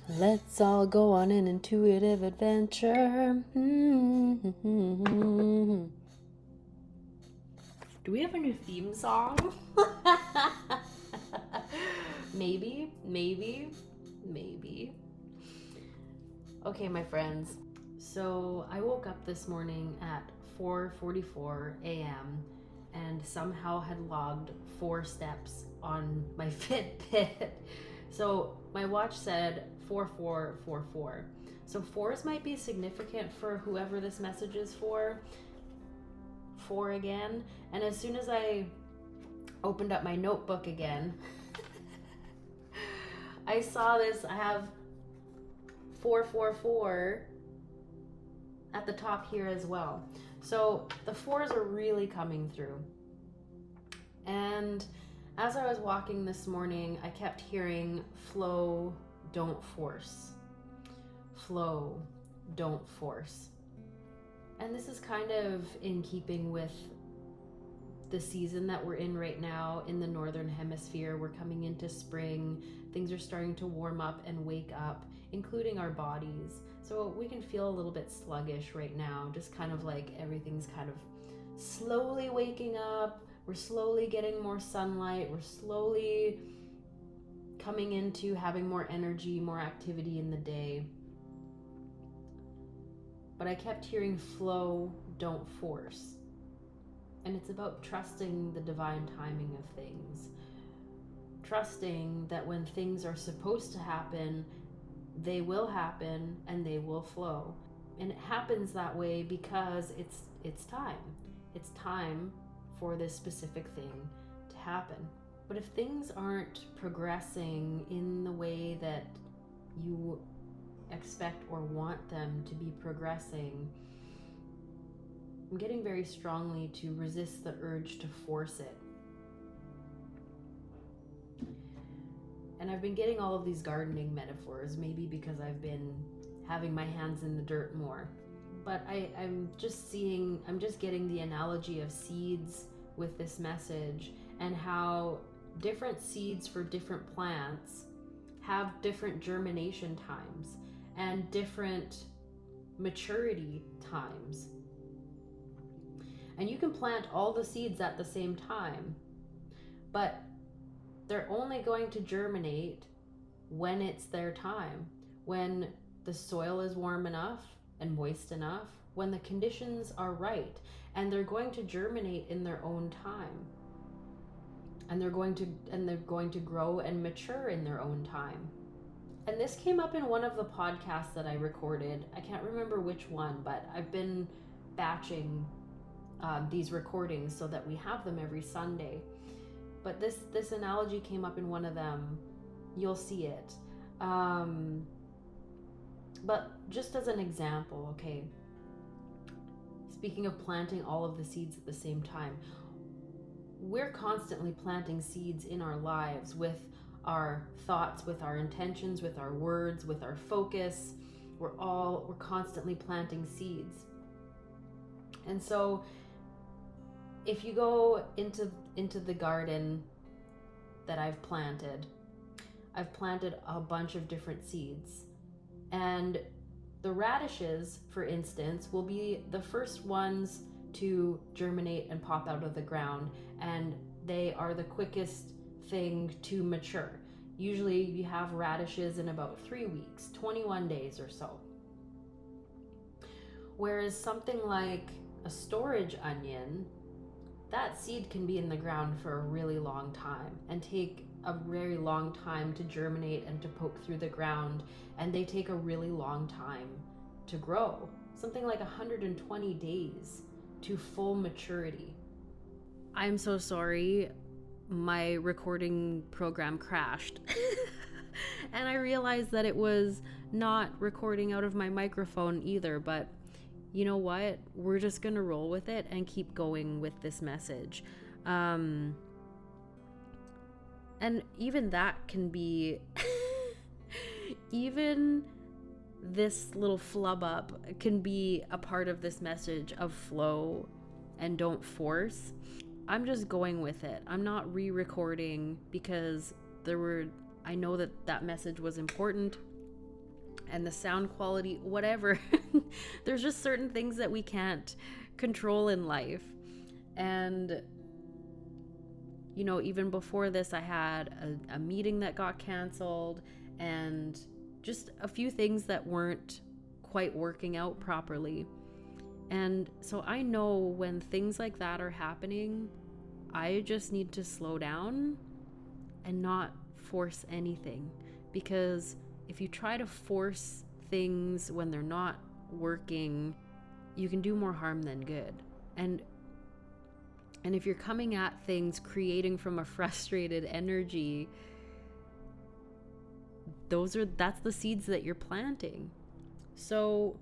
Let's all go on an intuitive adventure. Do we have a new theme song? Maybe. Okay, my friends. So I woke up this morning at 4:44 a.m. and somehow had logged 4 steps on my Fitbit. So my watch said 4444. So 4s might be significant for whoever this message is for. 4 again. And as soon as I opened up my notebook again, I saw this. I have 444 at the top here as well. So the 4s are really coming through. And as I was walking this morning, I kept hearing flow, don't force. Flow, don't force. And this is kind of in keeping with the season that we're in right now in the Northern Hemisphere. We're coming into spring. Things are starting to warm up and wake up, including our bodies. So we can feel a little bit sluggish right now, just kind of like everything's kind of slowly waking up. We're slowly getting more sunlight. We're slowly coming into having more energy, more activity in the day. But I kept hearing flow, don't force. And it's about trusting the divine timing of things. Trusting that when things are supposed to happen, they will happen and they will flow. And it happens that way because it's time. It's time for this specific thing to happen. But if things aren't progressing in the way that you expect or want them to be progressing, I'm getting very strongly to resist the urge to force it. And I've been getting all of these gardening metaphors, maybe because I've been having my hands in the dirt more. But I'm just getting the analogy of seeds with this message, and how different seeds for different plants have different germination times and different maturity times. And you can plant all the seeds at the same time, but they're only going to germinate when it's their time, when the soil is warm enough and moist enough, when the conditions are right, and they're going to germinate in their own time. And they're going to grow and mature in their own time. And this came up in one of the podcasts that I recorded. I can't remember which one, but I've been batching these recordings so that we have them every Sunday. But this analogy came up in one of them. You'll see it. But just as an example, okay, speaking of planting all of the seeds at the same time, we're constantly planting seeds in our lives with our thoughts, with our intentions, with our words, with our focus. We're constantly planting seeds. And so if you go into the garden that I've planted a bunch of different seeds. And the radishes, for instance, will be the first ones to germinate and pop out of the ground, and they are the quickest thing to mature. Usually you have radishes in about 3 weeks, 21 days or so. Whereas something like a storage onion, that seed can be in the ground for a really long time and take a very long time to germinate and to poke through the ground, and they take a really long time to grow, something like 120 days to full maturity. I'm so sorry, my recording program crashed. And I realized that it was not recording out of my microphone either, but you know what? We're just gonna roll with it and keep going with this message. And even that can be, even this little flub up can be a part of this message of flow and don't force. I'm just going with it. I'm not re-recording because I know that message was important, and the sound quality, whatever. There's just certain things that we can't control in life. And, you know, even before this, I had a meeting that got canceled and just a few things that weren't quite working out properly. And so I know when things like that are happening, I just need to slow down and not force anything. Because if you try to force things when they're not working, you can do more harm than good. And if you're coming at things creating from a frustrated energy, that's the seeds that you're planting. So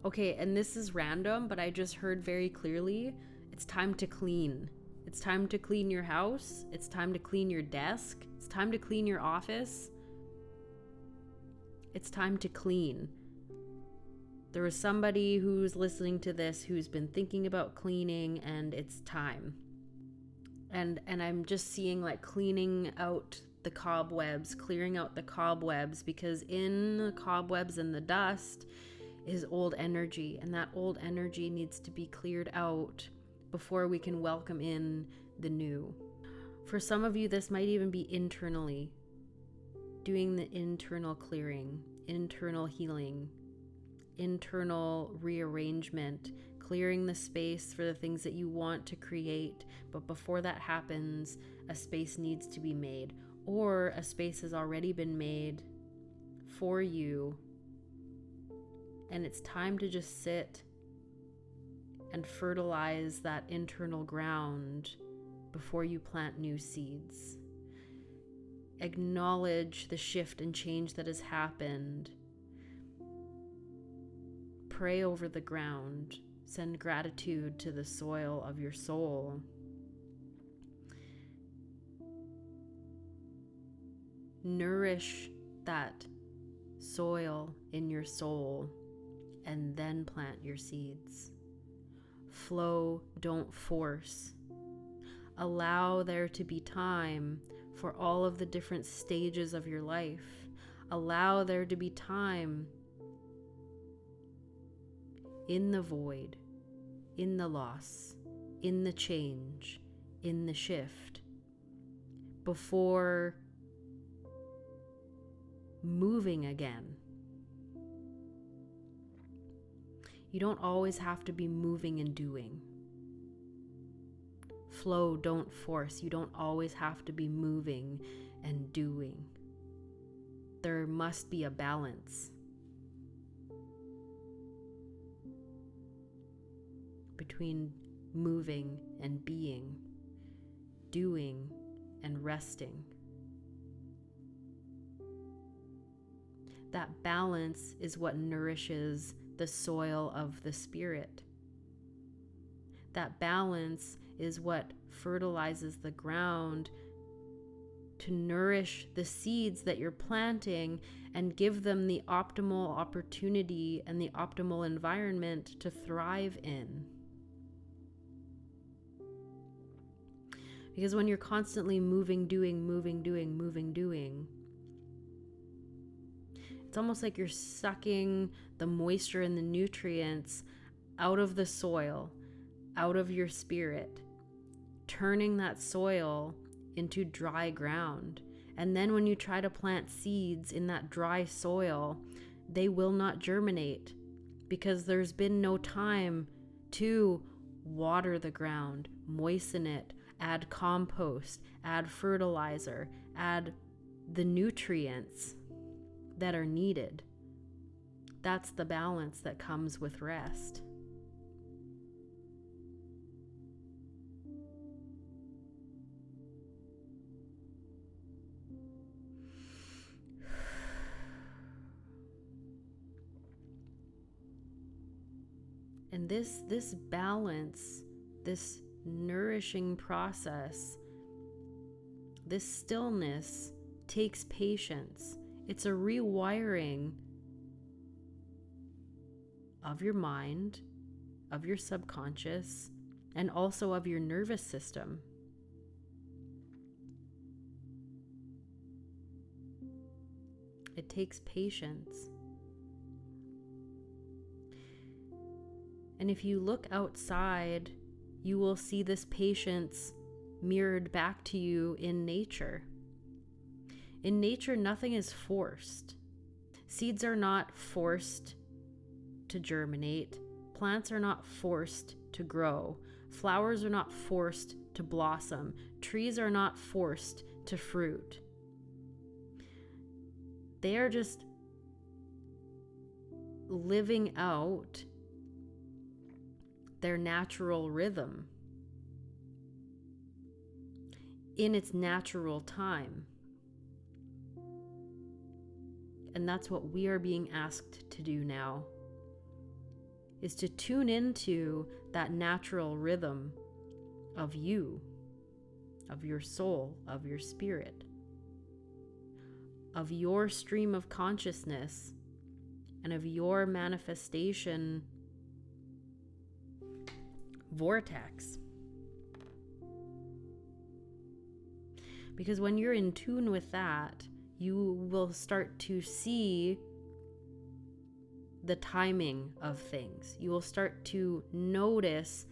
okay, and this is random, but I just heard very clearly, it's time to clean. It's time to clean your house. It's time to clean your desk. It's time to clean your office. It's time to clean. There was somebody who's listening to this who's been thinking about cleaning, and it's time. And I'm just seeing like cleaning out the cobwebs, clearing out the cobwebs, because in the cobwebs and the dust is old energy, and that old energy needs to be cleared out before we can welcome in the new. For some of you, this might even be internally, doing the internal clearing, internal healing, internal rearrangement, clearing the space for the things that you want to create. But before that happens, a space needs to be made, or a space has already been made for you. And it's time to just sit and fertilize that internal ground before you plant new seeds. Acknowledge the shift and change that has happened. Pray over the ground. Send gratitude to the soil of your soul. Nourish that soil in your soul, and then plant your seeds. Flow, don't force. Allow there to be time for all of the different stages of your life. Allow there to be time in the void, in the loss, in the change, in the shift, before moving again. You don't always have to be moving and doing. Flow, don't force. You don't always have to be moving and doing. There must be a balance between moving and being, doing and resting. That balance is what nourishes the soil of the spirit. That balance is what fertilizes the ground to nourish the seeds that you're planting and give them the optimal opportunity and the optimal environment to thrive in. Because when you're constantly moving, doing, it's almost like you're sucking the moisture and the nutrients out of the soil, out of your spirit, turning that soil into dry ground. And then when you try to plant seeds in that dry soil, they will not germinate because there's been no time to water the ground, moisten it, add compost, add fertilizer, add the nutrients that are needed. That's the balance that comes with rest. And this balance, this nourishing process, this stillness takes patience. It's a rewiring of your mind, of your subconscious, and also of your nervous system. It takes patience. And if you look outside, you will see this patience mirrored back to you in nature. In nature, nothing is forced. Seeds are not forced to germinate. Plants are not forced to grow. Flowers are not forced to blossom. Trees are not forced to fruit. They are just living out their natural rhythm in its natural time. And that's what we are being asked to do now, is to tune into that natural rhythm of you, of your soul, of your spirit, of your stream of consciousness, and of your manifestation vortex. Because when you're in tune with that, you will start to see the timing of things. You will start to notice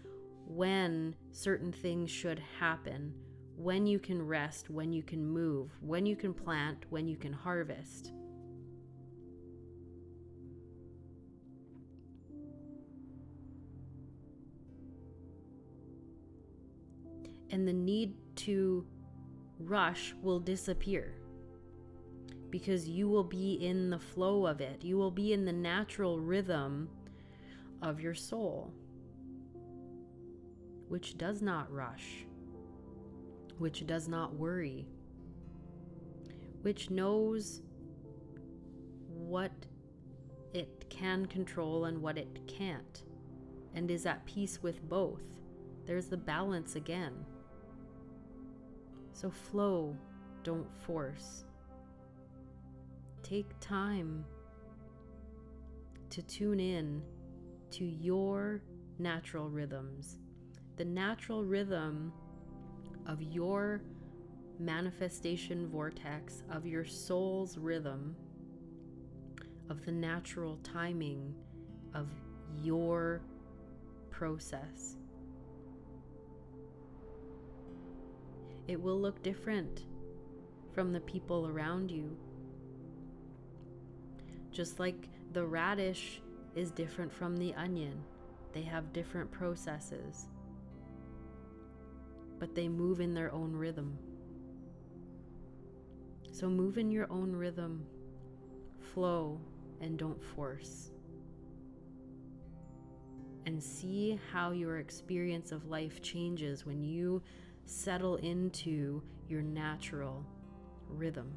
when certain things should happen, when you can rest, when you can move, when you can plant, when you can harvest. And the need to rush will disappear, because you will be in the flow of it. You will be in the natural rhythm of your soul, which does not rush, which does not worry, which knows what it can control and what it can't, and is at peace with both. There's the balance again. So flow, don't force. Take time to tune in to your natural rhythms, the natural rhythm of your manifestation vortex, of your soul's rhythm, of the natural timing of your process. It will look different from the people around you. Just like the radish is different from the onion. They have different processes, but they move in their own rhythm. So move in your own rhythm, flow, and don't force. And see how your experience of life changes when you settle into your natural rhythm.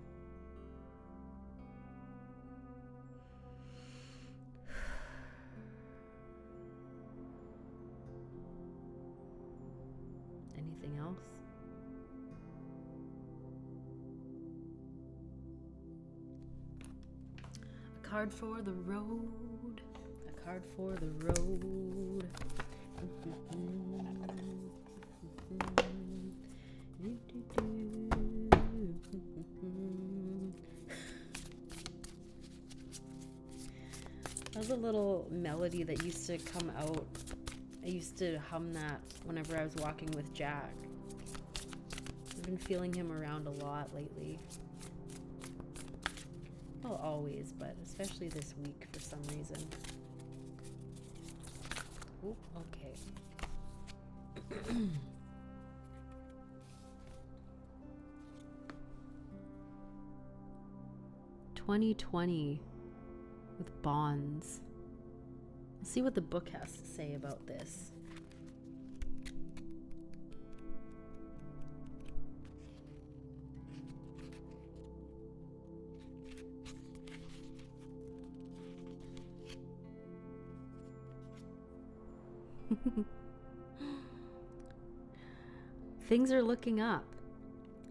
Anything else? A card for the road. A card for the road. That was a little melody that used to come out. I used to hum that whenever I was walking with Jack. I've been feeling him around a lot lately. Well, always, but especially this week for some reason. Oh, okay. 2020 with bonds. Let's see what the book has to say about this. Things are looking up.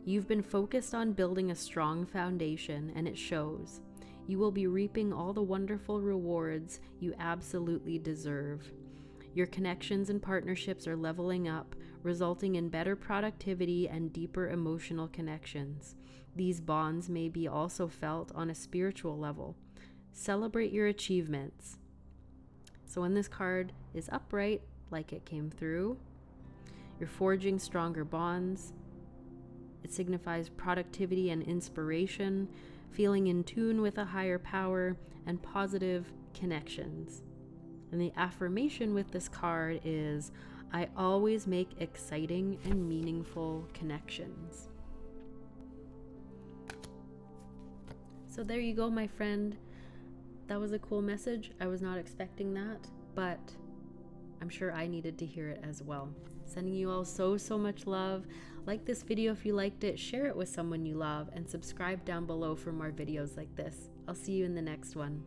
You've been focused on building a strong foundation, and it shows. You will be reaping all the wonderful rewards you absolutely deserve. Your connections and partnerships are leveling up, resulting in better productivity and deeper emotional connections. These bonds may be also felt on a spiritual level. Celebrate your achievements. So when this card is upright, like it came through, you're forging stronger bonds. It signifies productivity and inspiration, feeling in tune with a higher power, and positive connections. And the affirmation with this card is, I always make exciting and meaningful connections. So there you go, my friend. That was a cool message. I was not expecting that, but I'm sure I needed to hear it as well. Sending you all so much love. Like this video if you liked it, share it with someone you love, and subscribe down below for more videos like this. I'll see you in the next one.